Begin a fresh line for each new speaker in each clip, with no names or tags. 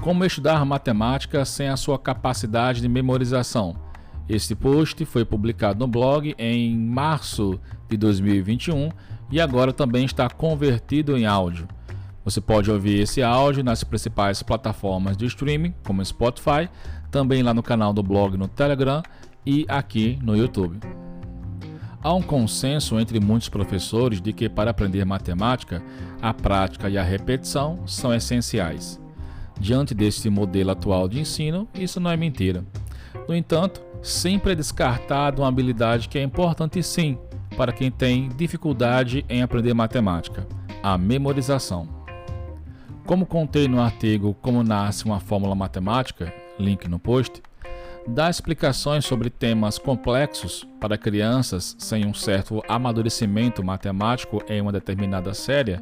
Como estudar matemática sem a sua capacidade de memorização? Este post foi publicado no blog em março de 2021 e agora também está convertido em áudio. Você pode ouvir esse áudio nas principais plataformas de streaming, como Spotify, também lá no canal do blog no Telegram e aqui no YouTube. Há um consenso entre muitos professores de que para aprender matemática, a prática e a repetição são essenciais. Diante deste modelo atual de ensino, isso não é mentira. No entanto, sempre é descartada uma habilidade que é importante sim para quem tem dificuldade em aprender matemática: a memorização. Como contei no artigo Como Nasce uma Fórmula Matemática, link no post, dar explicações sobre temas complexos para crianças sem um certo amadurecimento matemático em uma determinada série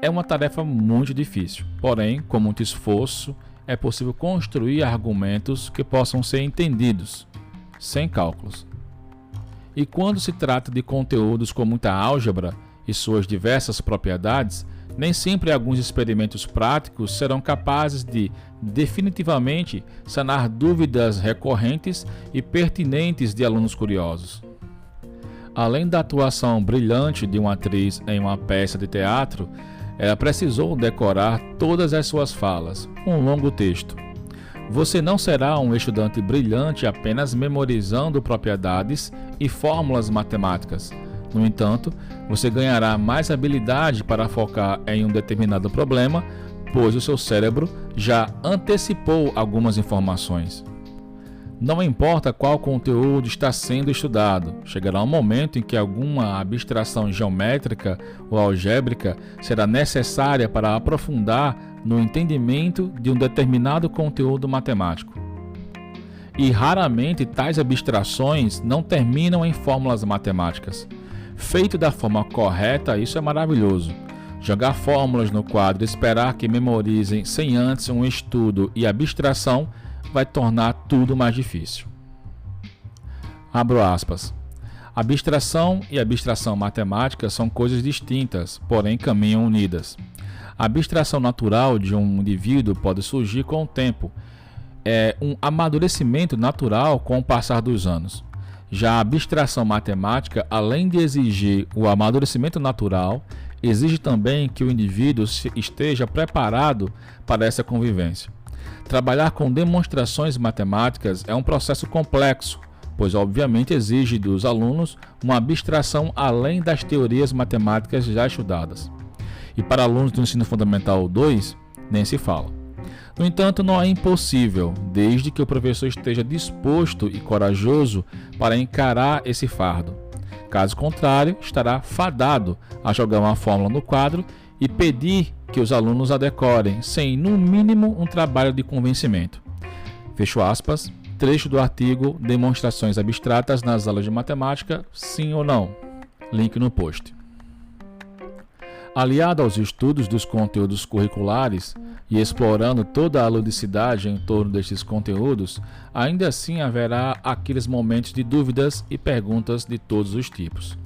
é uma tarefa muito difícil. Porém, com muito esforço, é possível construir argumentos que possam ser entendidos, sem cálculos. E quando se trata de conteúdos com muita álgebra e suas diversas propriedades, nem sempre alguns experimentos práticos serão capazes de, definitivamente, sanar dúvidas recorrentes e pertinentes de alunos curiosos. Além da atuação brilhante de uma atriz em uma peça de teatro, ela precisou decorar todas as suas falas, um longo texto. Você não será um estudante brilhante apenas memorizando propriedades e fórmulas matemáticas. No entanto, você ganhará mais habilidade para focar em um determinado problema, pois o seu cérebro já antecipou algumas informações. Não importa qual conteúdo está sendo estudado, chegará um momento em que alguma abstração geométrica ou algébrica será necessária para aprofundar no entendimento de um determinado conteúdo matemático. E raramente tais abstrações não terminam em fórmulas matemáticas. Feito da forma correta, isso é maravilhoso. Jogar fórmulas no quadro e esperar que memorizem sem antes um estudo e abstração vai tornar tudo mais difícil. Abro aspas. Abstração e abstração matemática são coisas distintas, porém caminham unidas. A abstração natural de um indivíduo pode surgir com o tempo. É um amadurecimento natural com o passar dos anos. Já a abstração matemática, além de exigir o amadurecimento natural, exige também que o indivíduo esteja preparado para essa convivência. Trabalhar com demonstrações matemáticas é um processo complexo, pois obviamente exige dos alunos uma abstração além das teorias matemáticas já estudadas. E para alunos do ensino fundamental 2, nem se fala. No entanto, não é impossível, desde que o professor esteja disposto e corajoso para encarar esse fardo. Caso contrário, estará fadado a jogar uma fórmula no quadro e pedir que os alunos a decorem, sem, no mínimo, um trabalho de convencimento. Fecho aspas, trecho do artigo Demonstrações Abstratas nas aulas de matemática, sim ou não? Link no post. Aliado aos estudos dos conteúdos curriculares e explorando toda a ludicidade em torno destes conteúdos, ainda assim haverá aqueles momentos de dúvidas e perguntas de todos os tipos.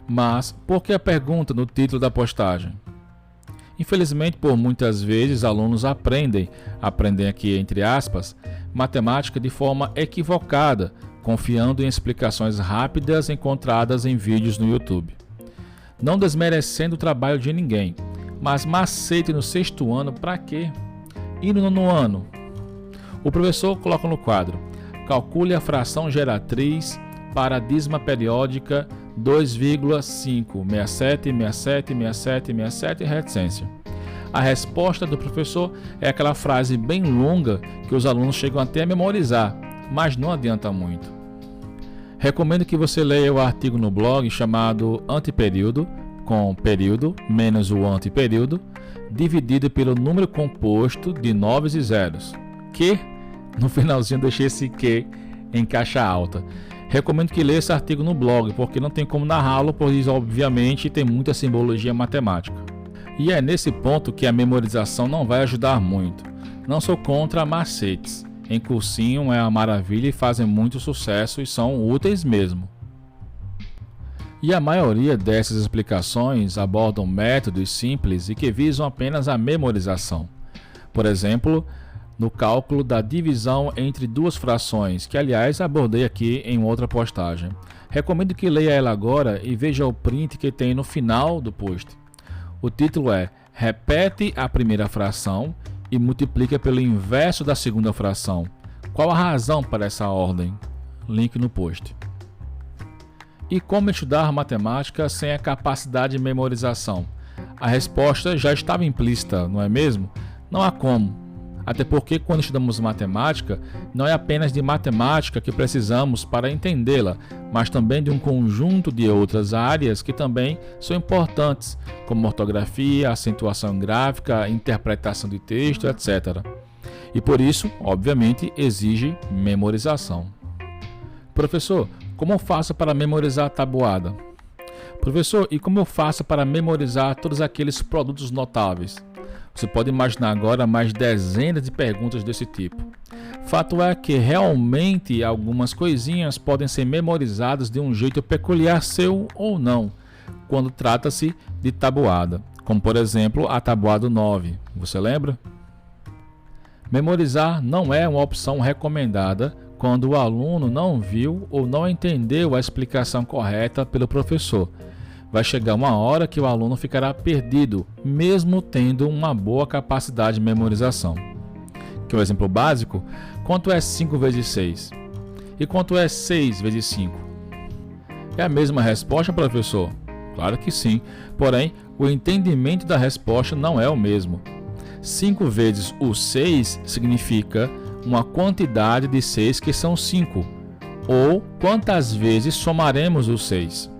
Mas, por que a pergunta no título da postagem? Infelizmente, por muitas vezes, alunos aprendem aqui entre aspas, matemática de forma equivocada, confiando em explicações rápidas encontradas em vídeos no YouTube. Não desmerecendo o trabalho de ninguém, mas macete no 6º ano para quê? E no 9º ano? O professor coloca no quadro: calcule a fração geratriz para a dízima periódica 2,567676767 reticência. A resposta do professor é aquela frase bem longa que os alunos chegam até a memorizar, mas não adianta muito. Recomendo que você leia o artigo no blog chamado Antiperíodo, com período menos o antiperíodo, dividido pelo número composto de noves e zeros, que, no finalzinho deixei esse que em caixa alta. Recomendo que leia esse artigo no blog, porque não tem como narrá-lo, pois obviamente tem muita simbologia matemática. E é nesse ponto que a memorização não vai ajudar muito. Não sou contra macetes. Em cursinho é uma maravilha e fazem muito sucesso e são úteis mesmo. E a maioria dessas explicações abordam métodos simples e que visam apenas a memorização. Por exemplo, no cálculo da divisão entre duas frações, que aliás abordei aqui em outra postagem. Recomendo que leia ela agora e veja o print que tem no final do post. O título é "Repete a primeira fração e multiplica pelo inverso da segunda fração. Qual a razão para essa ordem?" Link no post. E como estudar matemática sem a capacidade de memorização? A resposta já estava implícita, não é mesmo? Não há como. Até porque quando estudamos matemática, não é apenas de matemática que precisamos para entendê-la, mas também de um conjunto de outras áreas que também são importantes, como ortografia, acentuação gráfica, interpretação de texto, etc. E por isso, obviamente, exige memorização. Professor, como eu faço para memorizar a tabuada? Professor, e como eu faço para memorizar todos aqueles produtos notáveis? Você pode imaginar agora mais dezenas de perguntas desse tipo. Fato é que realmente algumas coisinhas podem ser memorizadas de um jeito peculiar seu ou não, quando trata-se de tabuada, como por exemplo a tabuada 9. Você lembra? Memorizar não é uma opção recomendada quando o aluno não viu ou não entendeu a explicação correta pelo professor. Vai chegar uma hora que o aluno ficará perdido, mesmo tendo uma boa capacidade de memorização. Que o exemplo básico, quanto é 5 vezes 6? E quanto é 6 vezes 5? É a mesma resposta, professor? Claro que sim, porém, o entendimento da resposta não é o mesmo. 5 vezes o 6 significa uma quantidade de 6 que são 5, ou quantas vezes somaremos o 6.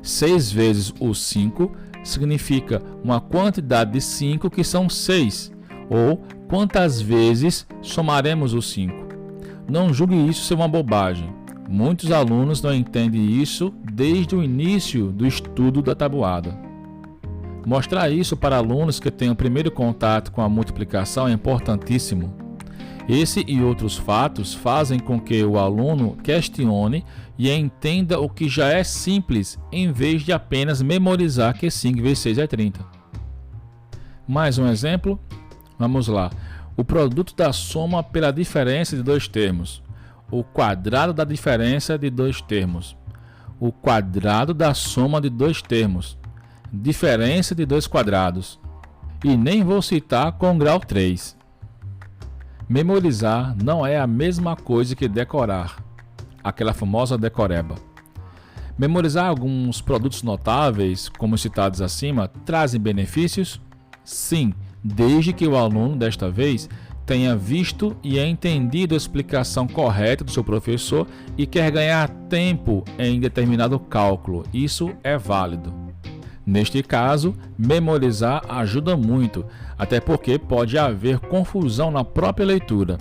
6 vezes o 5 significa uma quantidade de 5 que são 6, ou quantas vezes somaremos o 5. Não julgue isso ser uma bobagem. Muitos alunos não entendem isso desde o início do estudo da tabuada. Mostrar isso para alunos que têm o primeiro contato com a multiplicação é importantíssimo. Esse e outros fatos fazem com que o aluno questione e entenda o que já é simples, em vez de apenas memorizar que 5 vezes 6 é 30. Mais um exemplo? Vamos lá. O produto da soma pela diferença de dois termos. O quadrado da diferença de dois termos. O quadrado da soma de dois termos. Diferença de dois quadrados. E nem vou citar com grau 3. Memorizar não é a mesma coisa que decorar, aquela famosa decoreba. Memorizar alguns produtos notáveis, como citados acima, trazem benefícios? Sim, desde que o aluno, desta vez, tenha visto e entendido a explicação correta do seu professor e quer ganhar tempo em determinado cálculo. Isso é válido. Neste caso, memorizar ajuda muito, até porque pode haver confusão na própria leitura.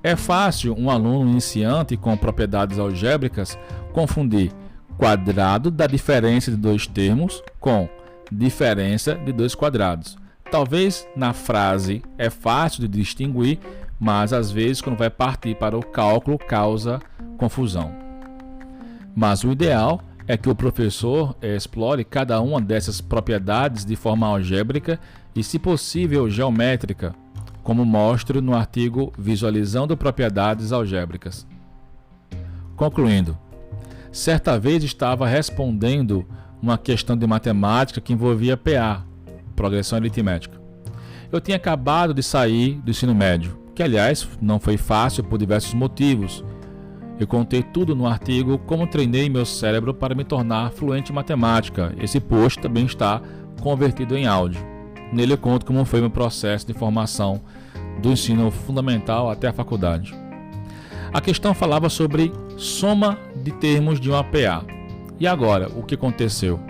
É fácil um aluno iniciante com propriedades algébricas confundir quadrado da diferença de dois termos com diferença de dois quadrados. Talvez na frase é fácil de distinguir, mas às vezes quando vai partir para o cálculo causa confusão. Mas o ideal é que o professor explore cada uma dessas propriedades de forma algébrica e, se possível, geométrica, como mostro no artigo Visualizando Propriedades Algébricas. Concluindo, certa vez estava respondendo uma questão de matemática que envolvia PA, progressão aritmética. Eu tinha acabado de sair do ensino médio, que aliás não foi fácil por diversos motivos. Eu contei tudo no artigo Como Treinei Meu Cérebro para Me Tornar Fluente em Matemática. Esse post também está convertido em áudio. Nele eu conto como foi meu processo de formação do ensino fundamental até a faculdade. A questão falava sobre soma de termos de uma PA. E agora, o que aconteceu?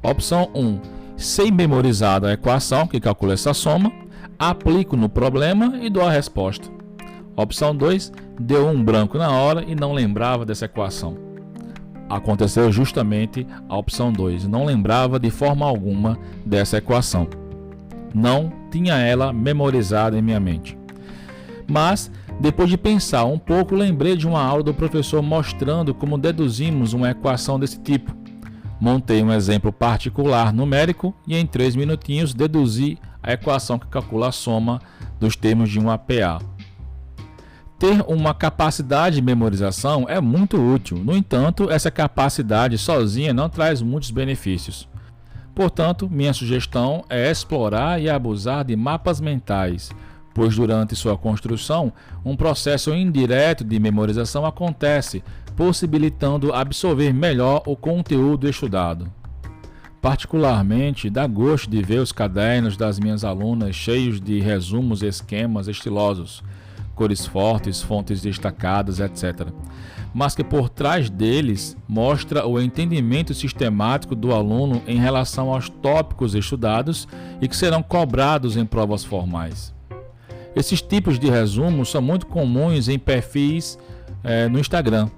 Opção 1. Sei memorizada a equação que calcula essa soma, aplico no problema e dou a resposta. Opção 2. Deu um branco na hora e não lembrava dessa equação. Aconteceu justamente a opção 2. Não lembrava de forma alguma dessa equação. Não tinha ela memorizada em minha mente. Mas, depois de pensar um pouco, lembrei de uma aula do professor mostrando como deduzimos uma equação desse tipo. Montei um exemplo particular numérico e em 3 minutinhos deduzi a equação que calcula a soma dos termos de um APA. Ter uma capacidade de memorização é muito útil, no entanto, essa capacidade sozinha não traz muitos benefícios. Portanto, minha sugestão é explorar e abusar de mapas mentais, pois durante sua construção, um processo indireto de memorização acontece, possibilitando absorver melhor o conteúdo estudado. Particularmente, dá gosto de ver os cadernos das minhas alunas cheios de resumos e esquemas estilosos, cores fortes, fontes destacadas, etc. Mas que por trás deles mostra o entendimento sistemático do aluno em relação aos tópicos estudados e que serão cobrados em provas formais. Esses tipos de resumos são muito comuns em perfis no Instagram.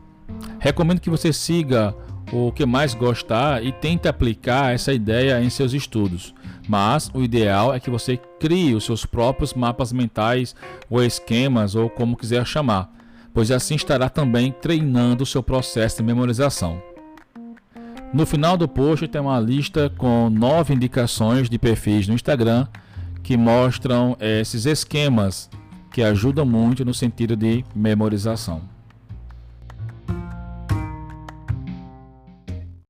Recomendo que você siga o que mais gostar e tente aplicar essa ideia em seus estudos. Mas o ideal é que você crie os seus próprios mapas mentais ou esquemas ou como quiser chamar, pois assim estará também treinando o seu processo de memorização. No final do post tem uma lista com 9 indicações de perfis no Instagram que mostram esses esquemas que ajudam muito no sentido de memorização.